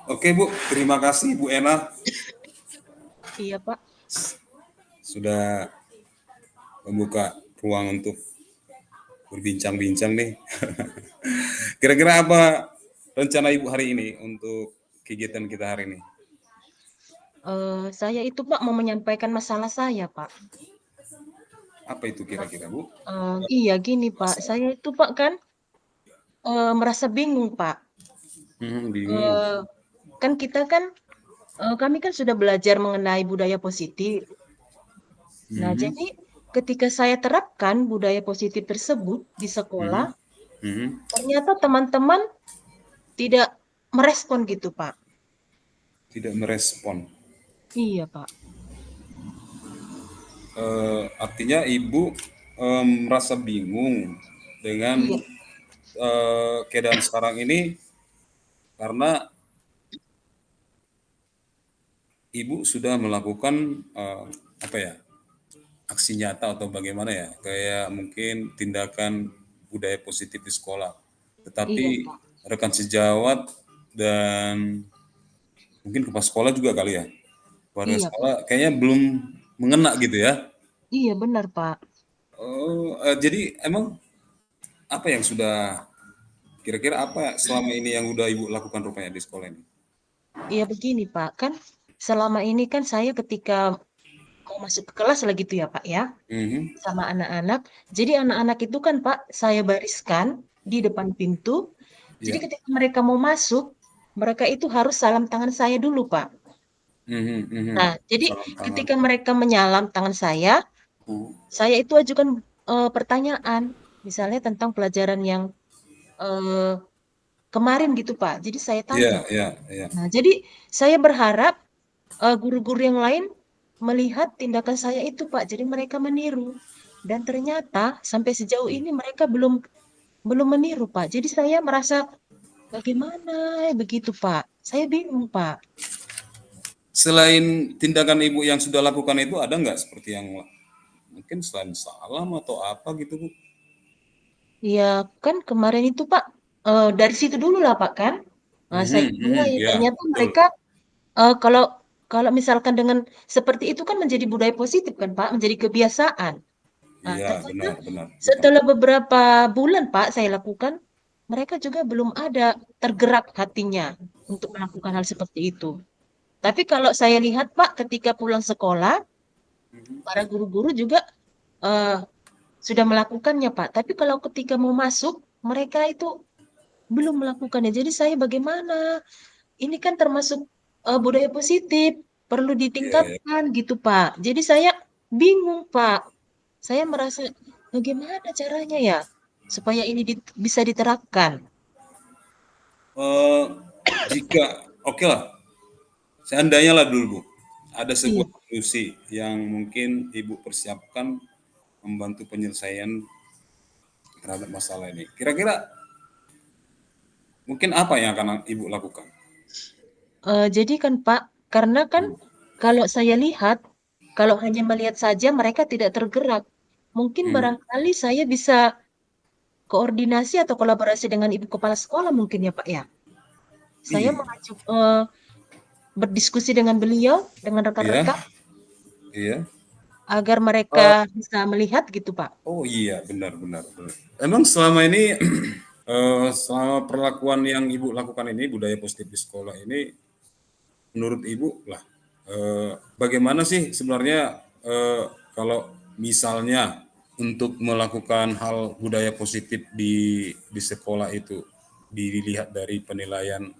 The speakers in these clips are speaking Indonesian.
Oke Bu, terima kasih Bu Ena Iya, Pak. sudah membuka ruang untuk berbincang-bincang nih. Kira-kira apa rencana Ibu hari ini untuk kegiatan kita hari ini? Saya itu, Pak, mau menyampaikan masalah saya, Pak. Apa itu kira-kira Bu? Iya, gini, Pak. Saya itu, Pak, kan merasa bingung, Pak. Bingung. Eee, kan kita kan kami kan sudah belajar mengenai budaya positif. Nah, Mhm, jadi ketika saya terapkan budaya positif tersebut di sekolah, mhm, mhm. ternyata teman-teman tidak merespon gitu, Pak. Tidak merespon. Iya, Pak. Artinya Ibu merasa bingung dengan Iya, keadaan sekarang ini karena Ibu sudah melakukan apa ya, aksi nyata atau bagaimana ya, kayak mungkin tindakan budaya positif di sekolah. Tetapi iya, Pak. rekan sejawat dan mungkin kepala sekolah juga kali ya, warga Iya, Pak. sekolah kayaknya belum mengena gitu ya. Iya, benar, Pak. Oh, jadi emang apa yang sudah kira-kira apa selama ini yang udah Ibu lakukan rupanya di sekolah ini? Iya, begini, Pak. Kan selama ini kan saya ketika mau masuk ke kelas lah gitu ya, Pak, ya, Mhm, sama anak-anak. Jadi anak-anak itu kan, Pak, saya bariskan di depan pintu. Jadi iya. ketika mereka mau masuk, mereka itu harus salam tangan saya dulu, Pak. Mhm, mhm. Nah, jadi Salam tangan. ketika mereka menyalam tangan Mhm. saya itu ajukan pertanyaan, misalnya tentang pelajaran yang eh, kemarin gitu, Pak. Jadi saya Iya, tanya. iya, iya. Nah, jadi saya berharap guru-guru yang lain melihat tindakan saya itu, Pak. Jadi mereka meniru. Dan ternyata sampai sejauh ini mereka belum belum meniru, Pak. Jadi saya merasa bagaimana begitu, Pak. Saya bingung, Pak. Selain tindakan Ibu yang sudah lakukan itu ada nggak seperti yang mungkin selain salam atau apa gitu Bu? Ya kan kemarin itu, Pak, dari situ dulu lah, Pak, kan. Nah, Mhm, saya mhm, mulai. ya Ternyata betul. mereka kalau kalau misalkan dengan seperti itu kan menjadi budaya positif kan, Pak, menjadi kebiasaan. Nah, Iya ternyata benar benar benar. setelah beberapa bulan, Pak, saya lakukan, mereka juga belum ada tergerak hatinya untuk melakukan hal seperti itu. Tapi kalau saya lihat, Pak, ketika pulang sekolah, para guru-guru juga eh, sudah melakukannya, Pak. Tapi kalau ketika mau masuk, mereka itu belum melakukannya. Jadi saya bagaimana? Ini kan termasuk budaya positif, perlu Iya ya. ditingkatkan gitu, Pak. Jadi saya bingung, Pak. Saya merasa bagaimana caranya ya supaya ini bisa diterapkan. Eh, jika oke lah, seandainya lah dulu Bu, ada Iya. sebuah solusi yang mungkin Ibu persiapkan membantu penyelesaian terhadap masalah ini. Kira-kira mungkin apa yang akan Ibu lakukan? Jadi kan Pak, karena kan kalau saya lihat, kalau hanya melihat saja mereka tidak tergerak. Mungkin Mhm. barangkali saya bisa koordinasi atau kolaborasi dengan ibu kepala sekolah mungkin ya Pak ya. Saya Iya, berdiskusi dengan beliau, dengan iya, rekan-rekan iya. agar mereka Eh, bisa melihat gitu Pak. oh iya, benar, benar, benar. Emang selama ini, selama perlakuan yang Ibu lakukan ini, budaya positif di sekolah ini, menurut Ibu lah, bagaimana sih sebenarnya kalau misalnya untuk melakukan hal budaya positif di sekolah itu dilihat dari penilaian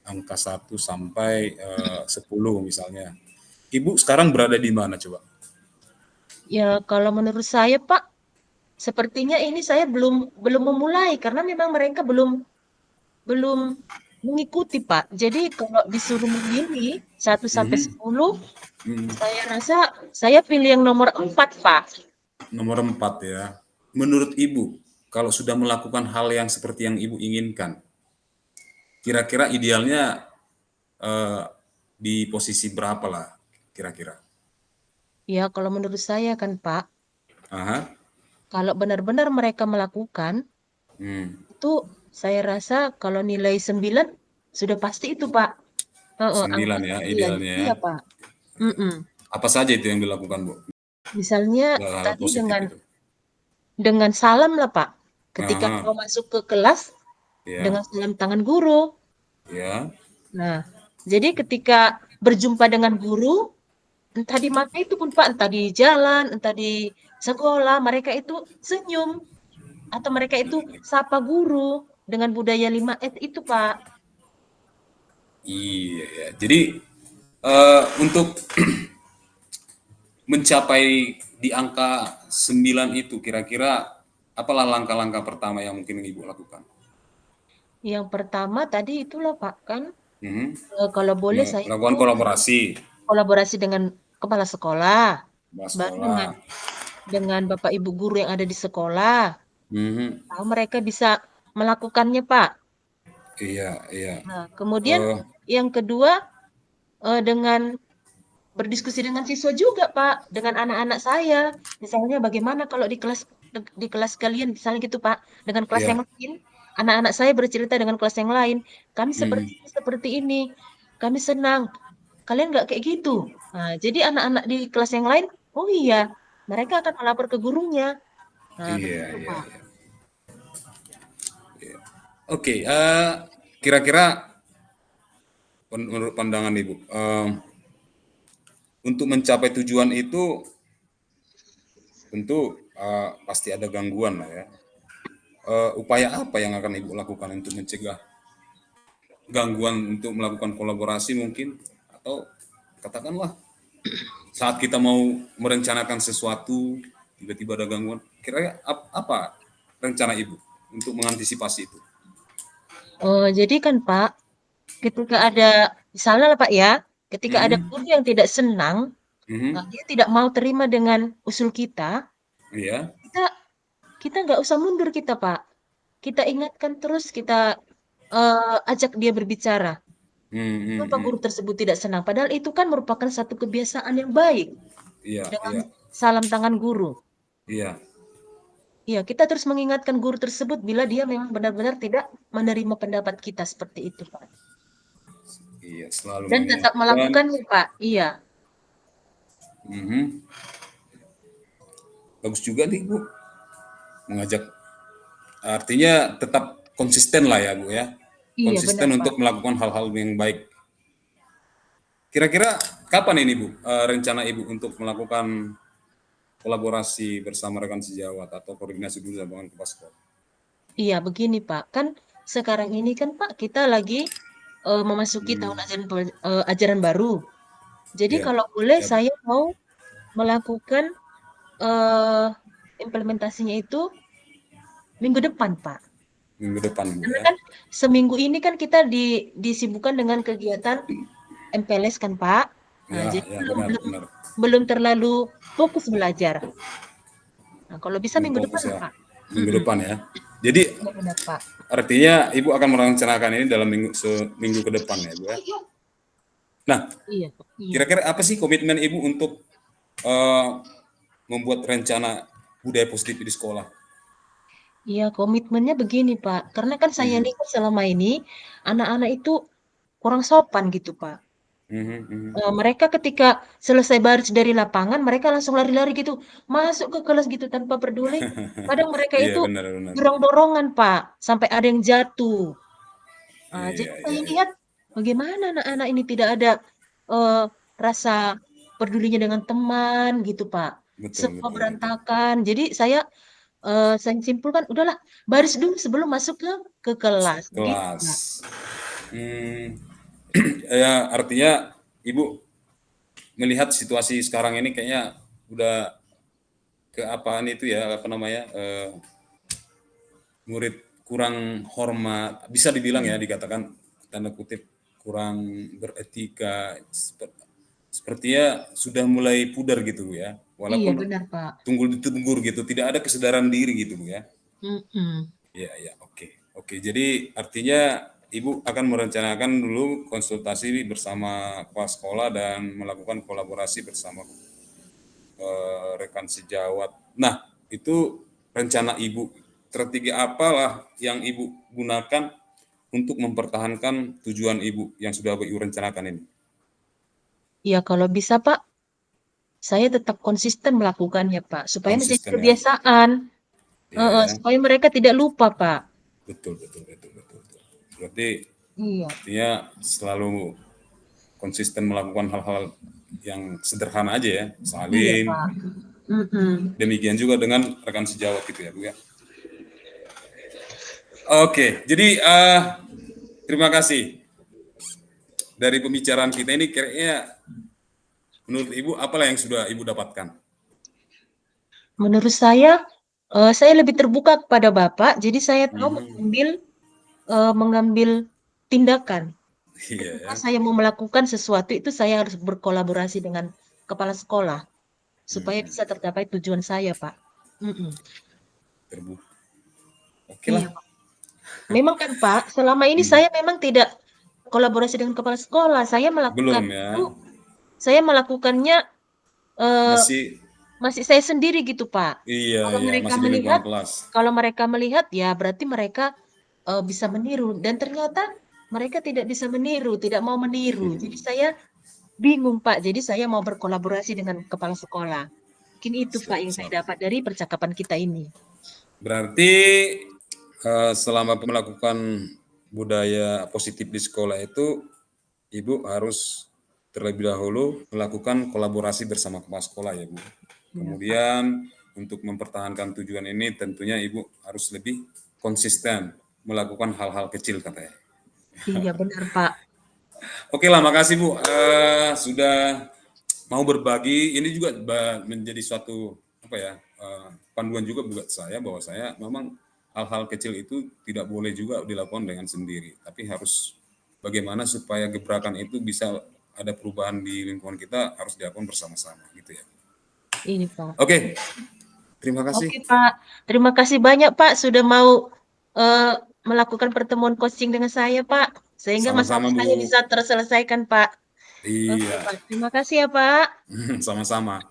angka 1 sampai 10 misalnya. Ibu sekarang berada di mana coba? Ya kalau menurut saya Pak, sepertinya ini saya belum belum memulai karena memang mereka belum belum mengikuti Pak. Jadi kalau disuruh memilih 1 sampai 10, saya rasa saya pilih yang nomor 4 Pak. Nomor 4 ya. Menurut Ibu, kalau sudah melakukan hal yang seperti yang Ibu inginkan, kira-kira idealnya eh, di posisi berapa lah kira-kira? Ya kalau menurut saya kan Pak, Aha. kalau benar-benar mereka melakukan, Hmm. itu saya rasa kalau nilai 9 sudah pasti itu Pak. Heeh, 9 angkanya ya 9. idealnya ya. Iya, Pak. Mhm. Apa saja itu yang dilakukan, Bu? Misalnya Hal-hal tadi positif itu? dengan salam lah, Pak. Ketika Aha, mau masuk ke kelas ya, dengan salam tangan guru. ya, Nah, jadi ketika berjumpa dengan guru, entah di mana itu pun Pak, entah di jalan, entah di sekolah, mereka itu senyum atau mereka itu sapa guru dengan budaya 5S itu, Pak. iya ya. Jadi untuk mencapai di angka 9 itu kira-kira apalah langkah-langkah pertama yang mungkin Ibu lakukan? Yang pertama tadi itulah Pak, kan Mhm. kalau boleh saya Melakukan itu kolaborasi kolaborasi dengan kepala sekolah, sama baru dengan sekolah. Bapak Ibu guru yang ada di sekolah. Mhm. Tahu mereka bisa melakukannya, Pak. Iya, iya. Nah, kemudian Eh, yang kedua dengan berdiskusi dengan siswa juga, Pak, dengan anak-anak saya. Misalnya bagaimana kalau di kelas kalian misalnya gitu, Pak, dengan kelas iya. yang lain, anak-anak saya bercerita dengan kelas yang lain, kami Mhm. seperti ini, kami senang. Kalian nggak kayak gitu. Nah, jadi anak-anak di kelas yang lain, oh iya, mereka akan melapor ke gurunya. Nah, Iya, begitu, iya, Pak. iya. Oke, kira-kira menurut pandangan Ibu, untuk mencapai tujuan itu tentu pasti ada gangguan lah ya. Upaya apa yang akan Ibu lakukan untuk mencegah gangguan untuk melakukan kolaborasi mungkin atau katakanlah saat kita mau merencanakan sesuatu tiba-tiba ada gangguan, kira-kira apa rencana Ibu untuk mengantisipasi itu? Jadi kan, Pak, ketika ada, misalnya lah, Pak ya, ketika ada Mhm, guru yang tidak senang, mhm, dia tidak mau terima dengan usul kita, iya, kita kita nggak usah mundur kita, Pak. Kita ingatkan terus, kita ajak dia berbicara. mhm, mhm, Kenapa mhm. guru tersebut tidak senang? Padahal itu kan merupakan satu kebiasaan yang baik Iya, dengan iya, salam tangan guru. iya, Iya, kita terus mengingatkan guru tersebut bila dia memang benar-benar tidak menerima pendapat kita seperti itu, Pak. iya, selalu Dan tetap mengingatkan. melakukannya, Pak. Iya, Mhm. Bagus juga nih Bu, mengajak artinya tetap konsisten lah ya Bu ya, iya benar, konsisten Pak. untuk melakukan hal-hal yang baik. Kira-kira kapan ini Bu, rencana Ibu untuk melakukan kolaborasi bersama rekan sejawat atau koordinasi dulu dengan kepala sekolah? Iya, begini, Pak. Kan sekarang ini kan, Pak, kita lagi memasuki tahun Hmm, ajaran baru. Jadi ya, kalau boleh siap. saya mau melakukan eh implementasinya itu minggu depan, Pak. Minggu depan Bu Karena ya. kan seminggu ini kan kita disibukkan dengan kegiatan MPLS kan, Pak. Nah, Ya, jadi ya belum benar, belum benar. belum terlalu fokus belajar. Nah, kalau bisa Belum minggu depan fokus lah, ya, Pak. minggu Mm-mm. depan ya. Jadi Iya benar, Pak. artinya Ibu akan merencanakan ini dalam seminggu ke depan ya Bu ya. Nah, Iya, iya. kira-kira apa sih komitmen Ibu untuk eh, membuat rencana budaya positif di sekolah? Iya, komitmennya begini, Pak. Karena kan saya Mhm, lihat selama ini anak-anak itu kurang sopan gitu, Pak. mhm, mhm. Mereka ketika selesai baris dari lapangan, mereka langsung lari-lari gitu, masuk ke kelas gitu tanpa peduli. Kadang mereka Iya itu benar, benar. dorong-dorongan, Pak, sampai ada yang jatuh. Jadi Iya, iya, saya iya. lihat bagaimana anak-anak ini tidak ada eh, rasa pedulinya dengan teman gitu, Pak. Betul, Semua betul, betul. berantakan. Jadi saya simpulkan udahlah baris dulu sebelum masuk ke kelas begitu, Kelas. Pak. Hmm, ya artinya Ibu melihat situasi sekarang ini kayaknya udah keapaan itu ya apa namanya murid kurang hormat bisa dibilang ya Iya, dikatakan tanda kutip kurang beretika sepertinya sudah mulai pudar gitu Bu ya iya walaupun benar, Pak. tunggul ditunggur gitu tidak ada kesadaran diri gitu Bu ya. Mm-mm. Iya, iya, oke. Oke, jadi artinya Ibu akan merencanakan dulu konsultasi bersama kepala sekolah dan melakukan kolaborasi bersama rekan sejawat. Nah, itu rencana Ibu. Strategi apalah yang Ibu gunakan untuk mempertahankan tujuan Ibu yang sudah Ibu rencanakan ini? Ya kalau bisa Pak, saya tetap konsisten melakukannya Pak, supaya menjadi Konsisten ya? kebiasaan. Iya ya, Supaya mereka tidak lupa Pak. betul, betul, betul, betul, betul. Berarti Iya. artinya selalu konsisten melakukan hal-hal yang sederhana aja ya, Iya salin. Pak. Mm-mm. Demikian juga dengan rekan sejawat gitu ya Bu ya. Oke, jadi terima kasih dari pembicaraan kita ini. Kayaknya menurut Ibu apalah yang sudah Ibu dapatkan? Menurut saya lebih terbuka kepada Bapak, jadi saya tahu mengambil tindakan. Iya Ketika ya, saya mau melakukan sesuatu itu saya harus berkolaborasi dengan kepala sekolah supaya bisa tercapai tujuan saya, Pak. Mm-mm. terbuka. Oke Iya, lah. Pak. Memang kan, Pak, selama ini saya memang tidak kolaborasi dengan kepala sekolah. Belum ya, Saya melakukannya eh, masih masih saya sendiri gitu, Pak. iya Kalau ya mereka masih di melihat, lingkungan kelas. kalau mereka melihat ya berarti mereka bisa meniru dan ternyata mereka tidak bisa meniru, tidak mau meniru. Jadi saya bingung, Pak. Jadi saya mau berkolaborasi dengan kepala sekolah. Mungkin itu, Pak, Siap, yang saya siap. dapat dari percakapan kita ini. Berarti selama melakukan budaya positif di sekolah itu, Ibu harus terlebih dahulu melakukan kolaborasi bersama kepala sekolah ya Bu. Iya, Pak. Kemudian untuk mempertahankan tujuan ini tentunya Ibu harus lebih konsisten melakukan hal-hal kecil katanya. Iya, benar, Pak. Oke lah, makasih Bu sudah mau berbagi. Ini juga menjadi suatu apa ya panduan juga buat saya bahwa saya memang hal-hal kecil itu tidak boleh juga dilakukan dengan sendiri, tapi harus bagaimana supaya gebrakan itu bisa ada perubahan di lingkungan kita harus dilakukan bersama-sama gitu ya. Ini, Pak. Oke, terima Oke, kasih. Pak. Terima kasih banyak, Pak, sudah mau eh, melakukan pertemuan coaching dengan saya, Pak. Sehingga masalah Sama-sama saya Bu. bisa terselesaikan, Pak. Oke, Iya, Pak. Terima kasih ya, Pak. sama-sama.